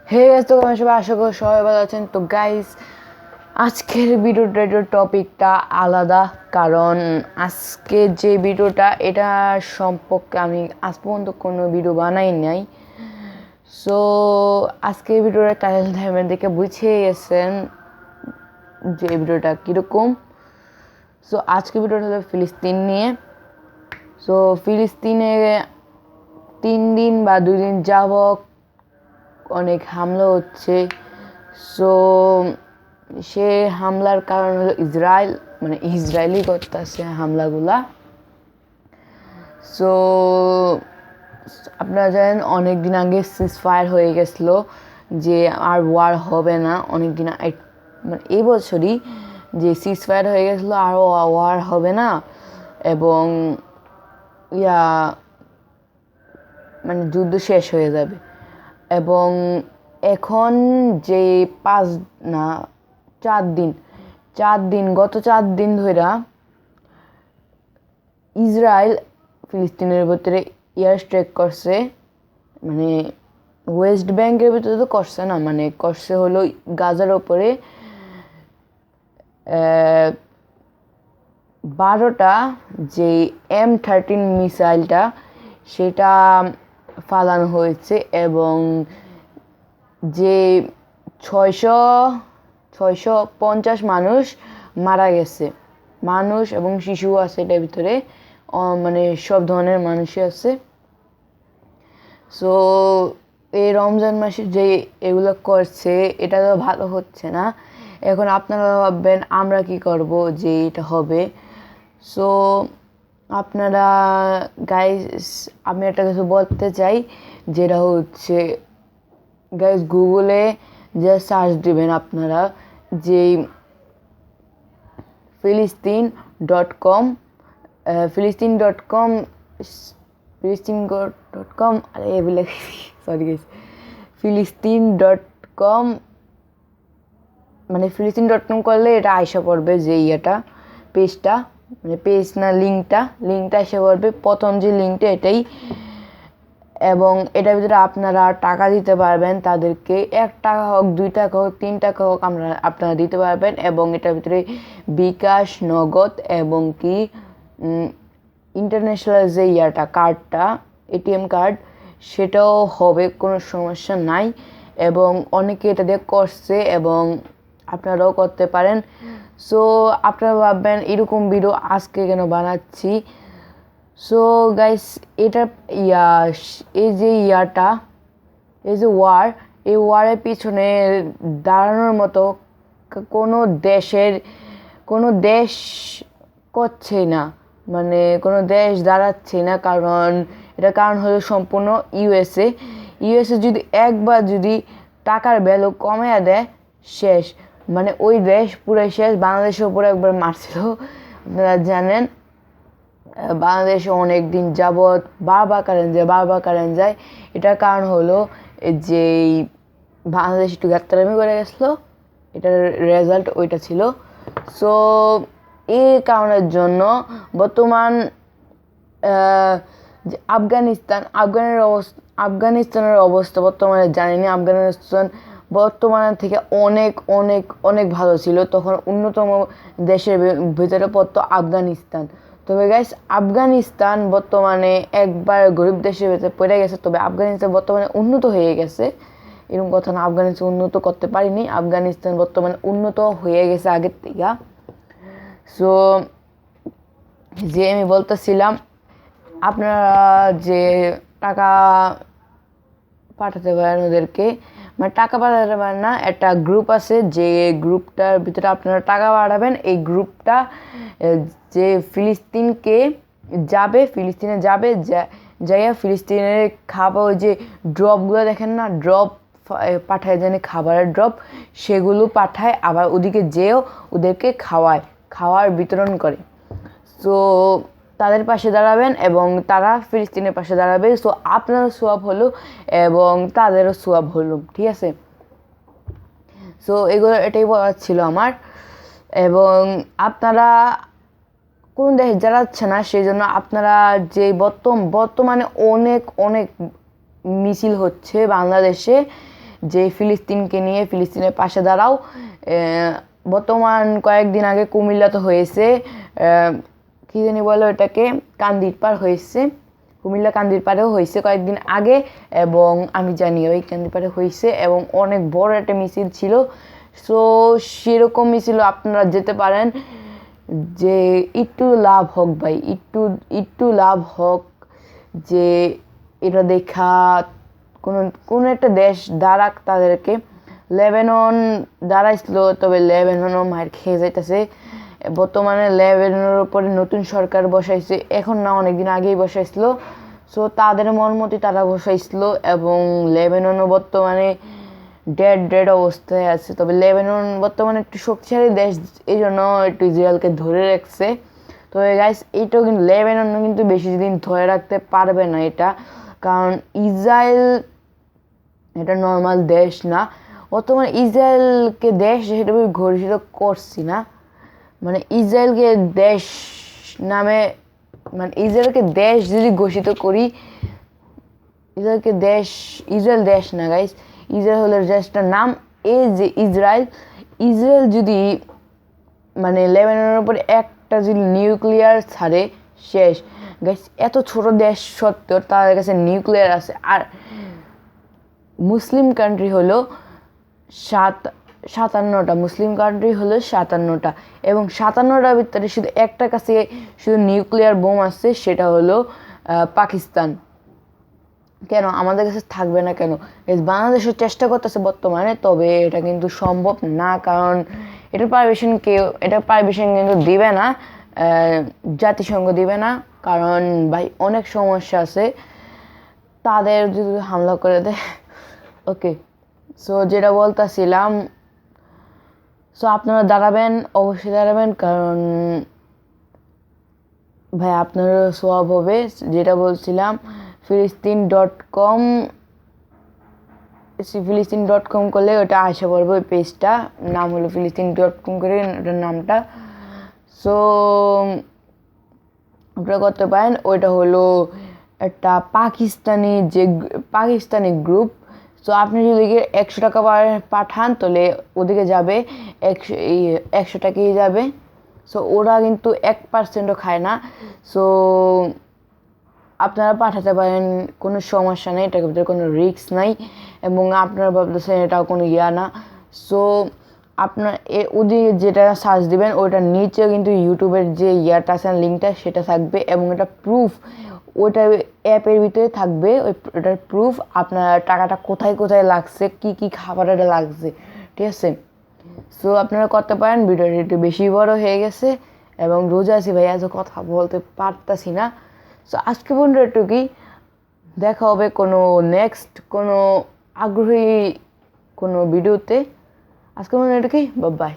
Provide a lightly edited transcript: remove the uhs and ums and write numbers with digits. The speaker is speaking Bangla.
হে গাইস, তো আমি সবাই আশা করি সবাই ভালো আছেন। তো গাইস, আজকের ভিডিওটার টপিকটা আলাদা, কারণ আজকে যে ভিডিওটা এটা সম্পর্কে আমি আজ পর্যন্ত কোনো ভিডিও বানাই নাই। সো আজকের ভিডিওটা টাইটেল টাইমের দেখে বুঝিয়ে গেছেন যে ভিডিওটা কীরকম। সো আজকের ভিডিওটা হলো ফিলিস্তিন নিয়ে। সো ফিলিস্তিনে 3 দিন বা 2 দিন যাবত অনেক হামলা হচ্ছে। সো সে হামলার কারণ হলো ইসরায়েলি করতেছে হামলাগুলা। সো আপনারা জানেন অনেক দিন আগে সিজফায়ার হয়ে গেছিলো যে আর ওয়ার হবে না। অনেক দিন এই বছরই যে সিজফায়ার হয়ে গেছিলো আর ওয়ার হবে না, এবং যুদ্ধ শেষ হয়ে যাবে। এবং এখন যে 4 দিন গত 4 দিন ধরে ইসরায়েল ফিলিস্তিনের ভিতরে এয়ার স্ট্রাইক করছে। ওয়েস্ট ব্যাংকের ভিতরে তো করছে না, করছে হলো গাজার ওপরে 12টা যে M13 মিসাইলটা সেটা ফালানো হয়েছে, এবং যে 650 মানুষ মারা গেছে। মানুষ এবং শিশু আছে এটার ভিতরে, সব ধরনের মানুষই আছে। সো এই রমজান মাসে যে এগুলো করছে এটা তো ভালো হচ্ছে না। এখন আপনারা ভাববেন আমরা কি করব যে এটা হবে। সো আপনারা গাইস, আমি একটা কিছু বলতে চাই, যেটা হচ্ছে গাইস, গুগলে যে সার্চ দিবেন আপনারা যে Philistine.com Philistine.com Philistine.com করলে এটা আইসা পড়বে যে পেজটা, পেজ না, লিঙ্কটা এসে পড়বে। প্রথম যে লিঙ্কটা এটাই, এবং এটার ভিতরে আপনারা টাকা দিতে পারবেন তাদেরকে। 1 টাকা হোক, 2 টাকা হোক, 3 টাকা হোক, আপনারা দিতে পারবেন। এবং এটার ভিতরে বিকাশ, নগদ এবং কি ইন্টারন্যাশনাল যে কার্ডটা, এটিএম কার্ড, সেটাও হবে, কোনো সমস্যা নাই। এবং অনেকে এটা দিয়ে করছে এবং আপনারাও করতে পারেন। সো আপনারা ভাববেন এরকম ভিডিও আজকে কেন বানাচ্ছি। সো গাইস, এটা এই যে ওয়ারের পিছনে দাঁড়ানোর মতো কোনো দেশ করছে না, কোনো দেশ দাঁড়াচ্ছে না। এটার কারণ হলো সম্পূর্ণ ইউএসএ যদি একবার টাকার ভ্যালু কমিয়ে দেয়, শেষ। ওই দেশ পুরো শেষ। বাংলাদেশের উপরে একবার মারছিল, আপনারা জানেন। বাংলাদেশে অনেক দিন যাবৎ বারবার কারেন্ট যায়। এটার কারণ হলো যে বাংলাদেশ একটু গাত্তারামি করে গেছিলো, এটার রেজাল্ট ওইটা ছিল। সো এই কারণের জন্য বর্তমান আফগানিস্তানের অবস্থা বর্তমানে জানিনি। আফগানিস্তান বর্তমানের থেকে অনেক অনেক অনেক ভালো ছিল। তখন অন্যতম দেশের ভিতরে পড়তো আফগানিস্তান। তবে গাইস, আফগানিস্তান বর্তমানে একবার গরিব দেশের ভেতরে পড়ে গেছে। তবে আফগানিস্তান বর্তমানে উন্নত হয়ে গেছে, এরকম কথা না। আফগানিস্তান উন্নত করতে পারিনি, আফগানিস্তান বর্তমানে উন্নত হয়ে গেছে আগের থেকে। সো যে আমি বলতেছিলাম, আপনারা যে টাকা পাঠাতে পারেন ওদেরকে, টাকা পাঠাতে পারেন না, একটা গ্রুপ আছে যে গ্রুপটার ভিতরে আপনারা টাকা পাঠাবেন। এই গ্রুপটা যে ফিলিস্তিনে যাবে, যাইয়া ফিলিস্তিনের খাবার, ওই যে ড্রপগুলো দেখেন না, ড্রপ পাঠায়, জানি খাবারের ড্রপ, সেগুলো পাঠায়। আবার ওদিকে যেও ওদেরকে খাওয়ার বিতরণ করে। সো তাদের পাশে দাঁড়াবেন এবং তারা ফিলিস্তিনের পাশে দাঁড়াবে। সো আপনারও সোয়াব হলো এবং তাদেরও সোয়াব হলো, ঠিক আছে? সো এটাই বলার ছিল আমার। এবং আপনারা কোন দেশে জ্বালাচ্ছে না, সেই জন্য আপনারা যে বর্তমানে অনেক অনেক মিছিল হচ্ছে বাংলাদেশে, যে ফিলিস্তিনকে নিয়ে ফিলিস্তিনের পাশে দাঁড়াও। বর্তমান কয়েকদিন আগে কুমিল্লাতে হয়েছে, কী জানি বলো এটাকে, কান্দির পাড় হয়েছে, কুমিল্লা কান্দির পাড়েও হয়েছে কয়েকদিন আগে, এবং আমি জানি ওই কান্দির পাড়ে হয়েছে এবং অনেক বড় একটা মিছিল ছিল। সো সেরকম মিছিল আপনারা যেতে পারেন, যে একটু লাভ হোক ভাই, একটু লাভ হোক, যে এটা দেখা কোনো একটা দেশ দাঁড়াক তাদেরকে। লেবানন দাঁড়াইছিল, তবে লেবাননও মার খেয়ে যাইতেছে। বর্তমানে লেবাননের উপরে নতুন সরকার বসাইছে, এখন না অনেকদিন আগেই বসাইছিল। সো তাদের মর্মতি তারা বসাইছিল, এবং লেবাননও বর্তমানে ডেড অবস্থায় আছে। তবে লেবানন বর্তমানে একটু শক্তিশালী দেশ, এই জন্য একটু ইসরায়েলকে ধরে রাখছে। তো গাইস, এইটাও কিন্তু লেবানন কিন্তু বেশি দিন ধরে রাখতে পারবে না এটা, কারণ ইসরায়েল এটা নর্মাল দেশ না। বর্তমানে ইসরায়েলকে দেশ হিসেবে ঘোষিত করছি না, মানে ইসরায়েলকে দেশ নামে, মানে ইসরায়েলকে দেশ যদি ঘোষিত করি, ইসরায়েল দেশ না গাইস, ইসরায়েল হলো দেশটার নাম। এই যে ইসরায়েল যদি মানে লেবাননের উপরে একটা যদি নিউক্লিয়ার ছাড়ে, শেষ গাইস। এত ছোট দেশ সত্ত্বেও তাদের কাছে নিউক্লিয়ার আছে। আর মুসলিম কান্ট্রি হলো 57টা, মুসলিম কান্ট্রি হলো 57টা, এবং 57টার ভিতরে শুধু একটা কাছে শুধু নিউক্লিয়ার বোম আছে, সেটা হলো পাকিস্তান। কেন আমাদের কাছে থাকবে না কেন? বাংলাদেশের চেষ্টা করতেছে বর্তমানে, তবে এটা কিন্তু সম্ভব না, কারণ এটার পারমিশন কিন্তু দিবে না, জাতিসংঘ দিবে না, কারণ ভাই অনেক সমস্যা আছে, তাদের যদি হামলা করে দেয়। ওকে, সো যেটা বলতেছিলাম, সো আপনারা দাঁড়াবেন, অবশ্যই দাঁড়াবেন, কারণ ভাই আপনারও সোয়াব হবে। যেটা বলছিলাম, ফিলিস্তিন.com করলে ওটা আসে পড়বে, ওই পেজটা নাম হলো ফিলিস্তিন.com করে ওটার নামটা। সো আপনারা করতে পারেন। ওইটা হলো একটা পাকিস্তানি গ্রুপ। সো আপনি যদি 100 টাকা পাঠান, তাহলে ওদিকে যাবে 100 টাকাই যাবে। সো ওরা কিন্তু 1%ও খায় না। সো আপনারা পাঠাতে পারেন, কোনো সমস্যা নেই, এটার ভিতরে কোনো রিস্ক নাই, এবং আপনারা ভাবতেছেন এটাও কোনো না। সো আপনার ওদিকে যেটা সার্চ দিবেন, ওটার নিচেও কিন্তু ইউটিউবের যে ইয়াটা আছে লিঙ্কটা, সেটা থাকবে, এবং এটা প্রুফ ওটা অ্যাপের ভিতরে থাকবে, ওটার প্রুফ আপনার টাকাটা কোথায় কোথায় লাগছে, কি খাবারে লাগছে, ঠিক আছে। সো আপনারা করতে পারেন। ভিডিওটি একটু বেশি বড় হয়ে গেছে, এবং রোজা আছি ভাই, এত কথা বলতে পারতাছি না। সো আজকে পর্যন্ত এটুকুই, দেখা হবে কোনো নেক্সট কোনো আগ্রহী কোনো ভিডিওতে। আজকে পর্যন্ত এটুকুই, বাই।